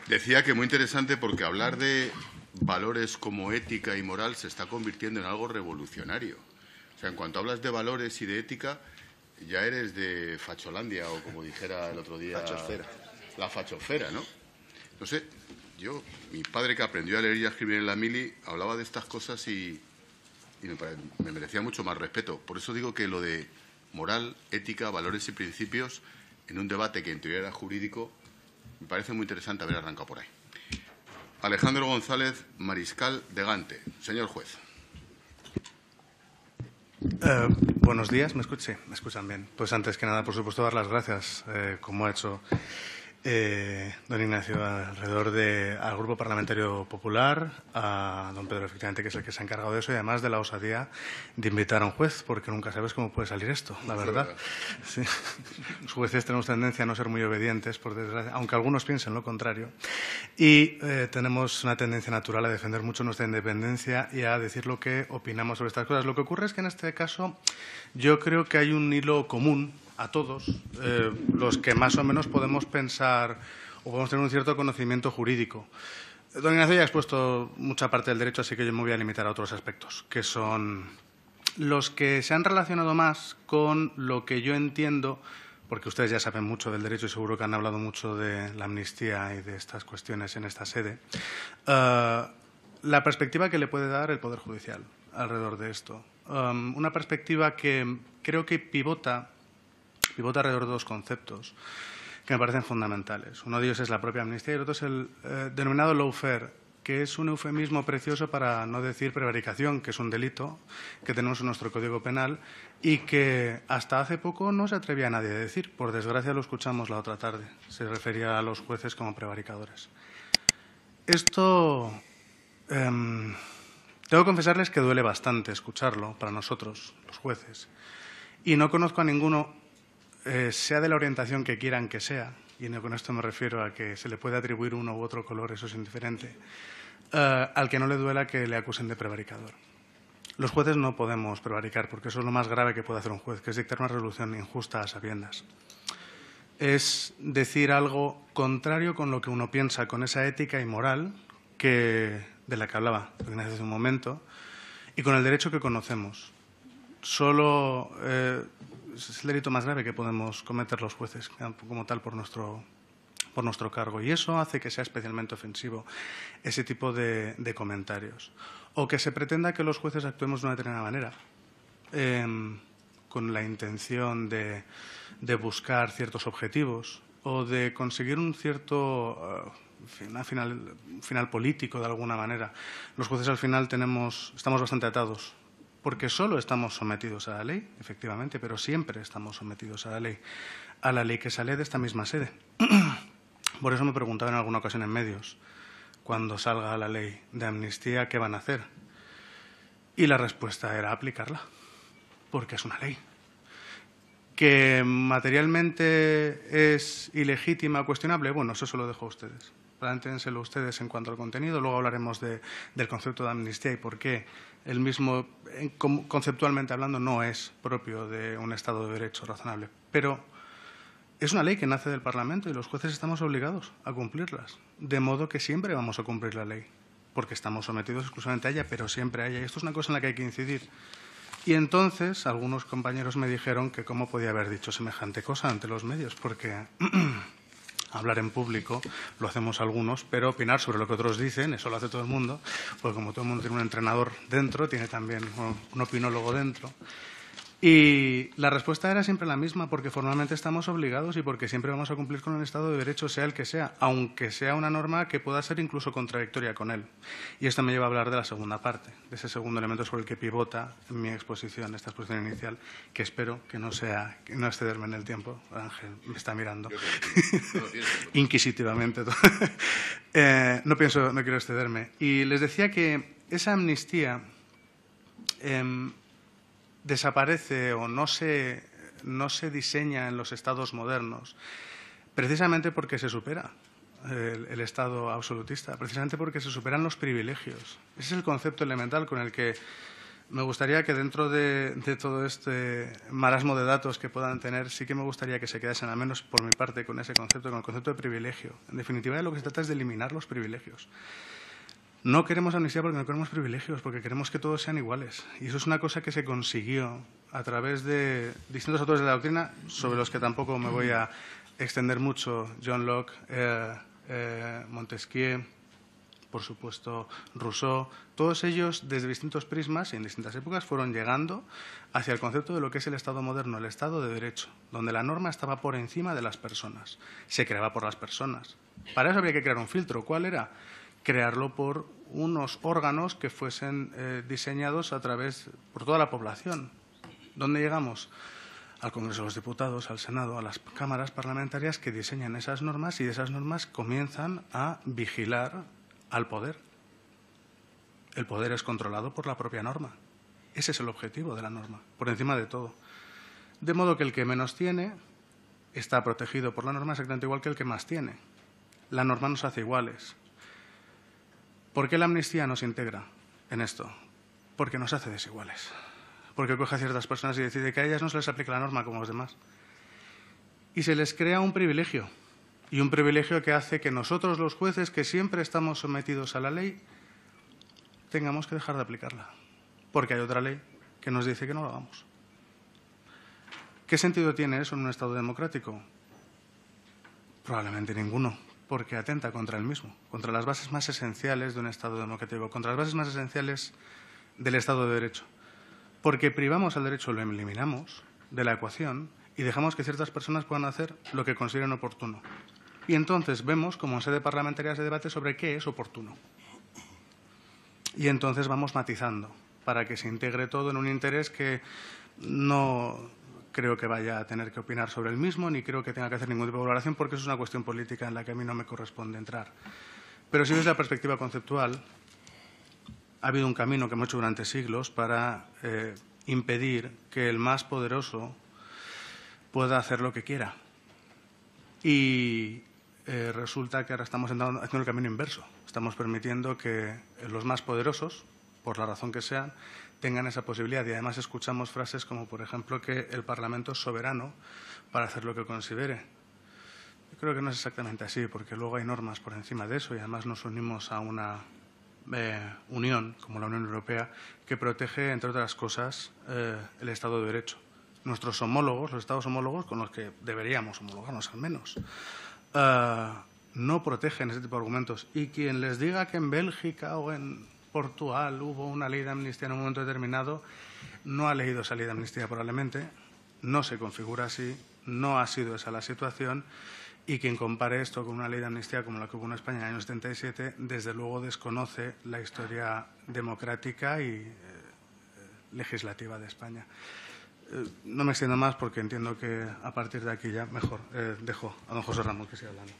Decía que muy interesante porque hablar de valores como ética y moral se está convirtiendo en algo revolucionario. O sea, en cuanto hablas de valores y de ética, ya eres de facholandia o como dijera el otro día... Fachosfera. La fachosfera, ¿no? No sé, mi padre que aprendió a leer y a escribir en la mili, hablaba de estas cosas y me merecía mucho más respeto. Por eso digo que lo de moral, ética, valores y principios, en un debate que en teoría era jurídico, me parece muy interesante haber arrancado por ahí. Alejandro González, mariscal de Gante. Señor juez. Buenos días, ¿me escuchan? Sí, me escuchan bien. Pues antes que nada, por supuesto, dar las gracias, como ha hecho don Ignacio, alrededor al Grupo Parlamentario Popular, a don Pedro, efectivamente, que es el que se ha encargado de eso, y además de la osadía de invitar a un juez, porque nunca sabes cómo puede salir esto, la verdad. Sí. Los jueces tenemos tendencia a no ser muy obedientes, por desgracia, aunque algunos piensen lo contrario, y tenemos una tendencia natural a defender mucho nuestra independencia y a decir lo que opinamos sobre estas cosas. Lo que ocurre es que en este caso yo creo que hay un hilo común a todos, los que más o menos podemos pensar o podemos tener un cierto conocimiento jurídico. Don Ignacio ya ha expuesto mucha parte del derecho, así que yo me voy a limitar a otros aspectos, que son los que se han relacionado más con lo que yo entiendo, porque ustedes ya saben mucho del derecho y seguro que han hablado mucho de la amnistía y de estas cuestiones en esta sede, la perspectiva que le puede dar el Poder Judicial alrededor de esto. Una perspectiva que creo que pivota alrededor de dos conceptos que me parecen fundamentales. Uno de ellos es la propia amnistía y el otro es el denominado lawfare, que es un eufemismo precioso para no decir prevaricación, que es un delito que tenemos en nuestro Código Penal y que hasta hace poco no se atrevía a nadie a decir. Por desgracia lo escuchamos la otra tarde. Se refería a los jueces como prevaricadores. Esto, tengo que confesarles que duele bastante escucharlo para nosotros, los jueces. Y no conozco a ninguno, sea de la orientación que quieran que sea, y no con esto me refiero a que se le puede atribuir uno u otro color, eso es indiferente, al que no le duela que le acusen de prevaricador. Los jueces no podemos prevaricar, porque eso es lo más grave que puede hacer un juez, que es dictar una resolución injusta a sabiendas. Es decir algo contrario con lo que uno piensa, con esa ética y moral de la que hablaba hace un momento, y con el derecho que conocemos. Solo es el delito más grave que podemos cometer los jueces, como tal, por nuestro cargo. Y eso hace que sea especialmente ofensivo ese tipo de comentarios. O que se pretenda que los jueces actuemos de una determinada manera, con la intención de buscar ciertos objetivos o de conseguir un cierto final político, de alguna manera. Los jueces, al final, estamos bastante atados, porque solo estamos sometidos a la ley, efectivamente, pero siempre estamos sometidos a la ley que sale de esta misma sede. Por eso me preguntaba en alguna ocasión en medios, cuando salga la ley de amnistía, ¿qué van a hacer? Y la respuesta era aplicarla, porque es una ley. ¿Que materialmente es ilegítima o cuestionable? Bueno, eso se lo dejo a ustedes. Plantéenselo ustedes en cuanto al contenido. Luego hablaremos del concepto de amnistía y por qué el mismo, conceptualmente hablando, no es propio de un Estado de Derecho razonable. Pero es una ley que nace del Parlamento y los jueces estamos obligados a cumplirlas. De modo que siempre vamos a cumplir la ley, porque estamos sometidos exclusivamente a ella, pero siempre a ella. Y esto es una cosa en la que hay que incidir. Y entonces algunos compañeros me dijeron que cómo podía haber dicho semejante cosa ante los medios, porque hablar en público lo hacemos algunos, pero opinar sobre lo que otros dicen, eso lo hace todo el mundo, porque como todo el mundo tiene un entrenador dentro, tiene también un opinólogo dentro. Y la respuesta era siempre la misma, porque formalmente estamos obligados y porque siempre vamos a cumplir con el Estado de Derecho, sea el que sea, aunque sea una norma que pueda ser incluso contradictoria con él. Y esto me lleva a hablar de la segunda parte, de ese segundo elemento sobre el que pivota mi exposición, esta exposición inicial, que espero que no excederme en el tiempo. Ángel me está mirando inquisitivamente. No quiero excederme. Y les decía que esa amnistía desaparece o no se diseña en los estados modernos, precisamente porque se supera el Estado absolutista, precisamente porque se superan los privilegios. Ese es el concepto elemental con el que Me gustaría que dentro de todo este marasmo de datos que puedan tener, sí que me gustaría que se quedasen, al menos por mi parte, con ese concepto, con el concepto de privilegio. En definitiva, de lo que se trata es de eliminar los privilegios. No queremos amnistía porque no queremos privilegios, porque queremos que todos sean iguales. Y eso es una cosa que se consiguió a través de distintos autores de la doctrina, sobre los que tampoco me voy a extender mucho: John Locke, Montesquieu, por supuesto Rousseau. Todos ellos, desde distintos prismas y en distintas épocas, fueron llegando hacia el concepto de lo que es el Estado moderno, el Estado de Derecho, donde la norma estaba por encima de las personas, se creaba por las personas. Para eso habría que crear un filtro. ¿Cuál era? Crearlo por unos órganos que fuesen diseñados por toda la población. ¿Dónde llegamos? Al Congreso de los Diputados, al Senado, a las cámaras parlamentarias que diseñan esas normas, y de esas normas comienzan a vigilar al poder. El poder es controlado por la propia norma. Ese es el objetivo de la norma, por encima de todo. De modo que el que menos tiene está protegido por la norma exactamente igual que el que más tiene. La norma nos hace iguales. ¿Por qué la amnistía nos integra en esto? Porque nos hace desiguales. Porque coge a ciertas personas y decide que a ellas no se les aplica la norma como a los demás. Y se les crea un privilegio. Y un privilegio que hace que nosotros, los jueces, que siempre estamos sometidos a la ley, tengamos que dejar de aplicarla. Porque hay otra ley que nos dice que no lo hagamos. ¿Qué sentido tiene eso en un Estado democrático? Probablemente ninguno, porque atenta contra el mismo, contra las bases más esenciales de un Estado democrático, contra las bases más esenciales del Estado de Derecho. Porque privamos al derecho, lo eliminamos de la ecuación y dejamos que ciertas personas puedan hacer lo que consideren oportuno. Y entonces vemos como en sede parlamentaria se debate sobre qué es oportuno. Y entonces vamos matizando para que se integre todo en un interés que no creo que vaya a tener que opinar sobre el mismo, ni creo que tenga que hacer ningún tipo de valoración, porque eso es una cuestión política en la que a mí no me corresponde entrar. Pero sí, desde la perspectiva conceptual, ha habido un camino que hemos hecho durante siglos para impedir que el más poderoso pueda hacer lo que quiera. Y resulta que ahora estamos haciendo el camino inverso. Estamos permitiendo que los más poderosos, por la razón que sean, tengan esa posibilidad. Y además escuchamos frases como, por ejemplo, que el Parlamento es soberano para hacer lo que considere. Yo creo que no es exactamente así, porque luego hay normas por encima de eso y además nos unimos a una unión, como la Unión Europea, que protege, entre otras cosas, el Estado de Derecho. Nuestros homólogos, los Estados homólogos, con los que deberíamos homologarnos al menos, no protegen ese tipo de argumentos. Y quien les diga que en Bélgica o en Portugal hubo una ley de amnistía en un momento determinado, no ha leído esa ley de amnistía probablemente, no se configura así, no ha sido esa la situación, y quien compare esto con una ley de amnistía como la que hubo en España en el año 77, desde luego desconoce la historia democrática y legislativa de España. No me extiendo más porque entiendo que a partir de aquí ya mejor dejo a don José Ramón que siga hablando.